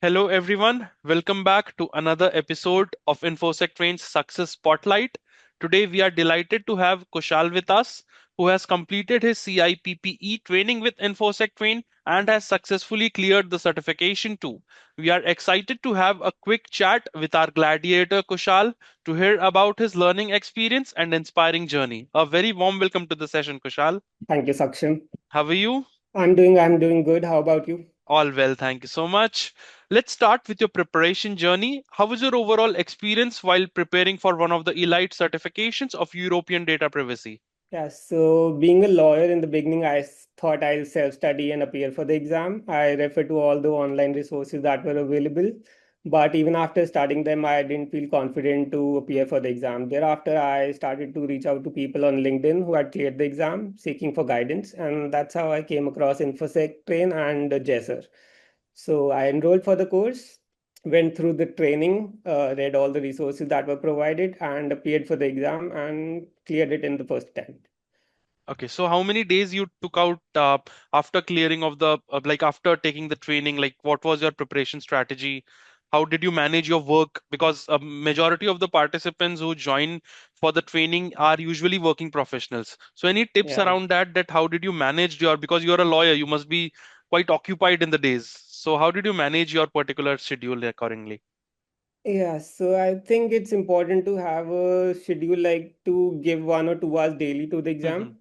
Hello, everyone. Welcome back to another episode of InfosecTrain's Success Spotlight. Today, we are delighted to have Kushal with us, who has completed his CIPPE training with InfosecTrain and has successfully cleared the certification too. We are excited to have a quick chat with our gladiator Kushal to hear about his learning experience and inspiring journey. A very warm welcome to the session, Kushal. Thank you, Saksham. How are you? I'm doing good. How about you? All well, thank you so much. Let's start with your preparation journey. How was your overall experience while preparing for one of the elite certifications of European data privacy? Yeah, so being a lawyer in the beginning, thought I'll self-study and appear for the exam. I referred to all the online resources that were available, but even after studying them, I didn't feel confident to appear for the exam. Thereafter, I started to reach out to people on LinkedIn who had cleared the exam, seeking for guidance, and that's how I came across InfosecTrain and Jesser. So I enrolled for the course, went through the training, read all the resources that were provided, and appeared for the exam and cleared it in the first attempt. Okay, so how many days you took out after clearing of the like after taking the training? Like, what was your preparation strategy? How did you manage your work? Because a majority of the participants who join for the training are usually working professionals. So, any tips Yeah. around that? That how did you manage your? Because you're a lawyer, you must be quite occupied in the days. So, how did you manage your particular schedule accordingly? Yeah, so I think it's important to have a schedule like to give 1 or 2 hours daily to the Hmm. exam.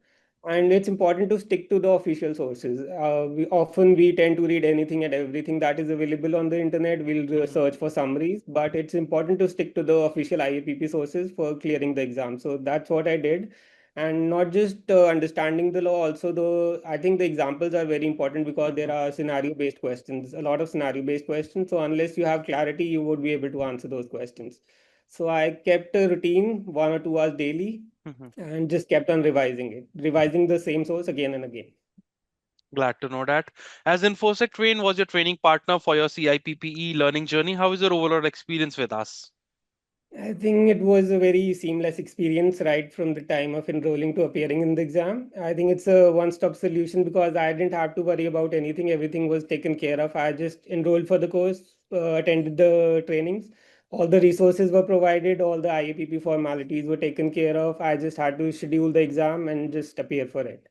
And it's important to stick to the official sources. We tend to read anything and everything that is available on the internet. We'll Hmm. search for summaries, but it's important to stick to the official IAPP sources for clearing the exam. So that's what I did. And not just understanding the law, also I think the examples are very important because there Hmm. are scenario-based questions, a lot of scenario-based questions. So unless you have clarity, you would be able to answer those questions. So I kept a routine, 1 or 2 hours daily, Hmm. and just kept on revising it, revising the same source again and again. Glad to know that. As InfoSec Train was your training partner for your CIPPE learning journey, how is your overall experience with us? I think it was a very seamless experience right from the time of enrolling to appearing in the exam. I think it's a one-stop solution because I didn't have to worry about anything. Everything was taken care of. I just enrolled for the course, attended the trainings. All the resources were provided, all the IAPP formalities were taken care of. I just had to schedule the exam and just appear for it.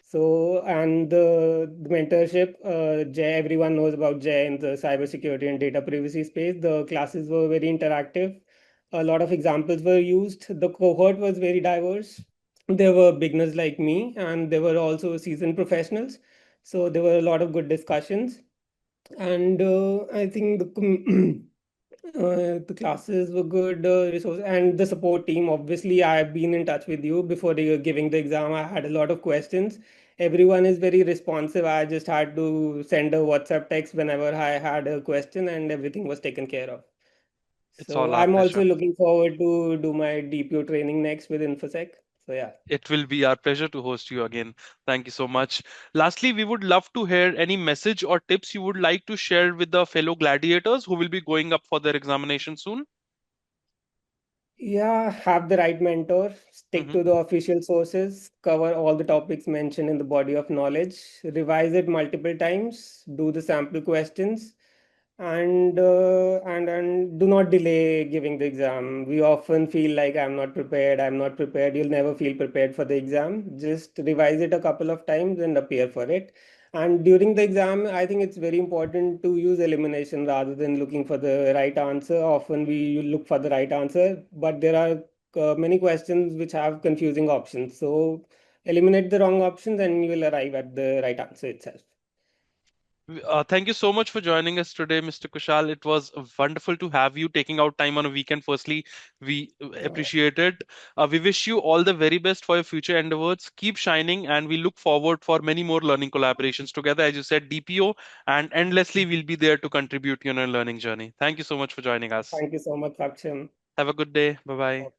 So, and the mentorship, Jay, everyone knows about Jay in the cybersecurity and data privacy space. The classes were very interactive. A lot of examples were used. The cohort was very diverse. There were beginners like me, and there were also seasoned professionals. So there were a lot of good discussions. And I think the classes were good, resource and the support team. Obviously, I have been in touch with you before giving the exam. I had a lot of questions. Everyone is very responsive. I just had to send a WhatsApp text whenever I had a question, and everything was taken care of. It's So all our I'm also pleasure. looking forward to do my DPO training next with InfoSec. So yeah. It will be our pleasure to host you again. Thank you so much. Lastly, we would love to hear any message or tips you would like to share with the fellow gladiators who will be going up for their examination soon. Yeah, have the right mentor, stick Hmm. to the official sources, cover all the topics mentioned in the body of knowledge, revise it multiple times, do the sample questions, and do not delay giving the exam. We often feel like I'm not prepared, I'm not prepared. You'll never feel prepared for the exam. Just revise it a couple of times and appear for it. And during the exam, I think it's very important to use elimination rather than looking for the right answer. Often we look for the right answer, but there are many questions which have confusing options. So eliminate the wrong options and you will arrive at the right answer itself. Thank you so much for joining us today, Mr. Kushal. It was wonderful to have you taking out time on a weekend. Firstly, we Uh, appreciate it. We wish you all the very best for your future endeavors. Keep shining, and we look forward for many more learning collaborations together. As you said, DPO, and endlessly we'll be there to contribute in your learning journey. Thank you so much for joining us. Thank you so much, Saksham. Have a good day. Bye bye.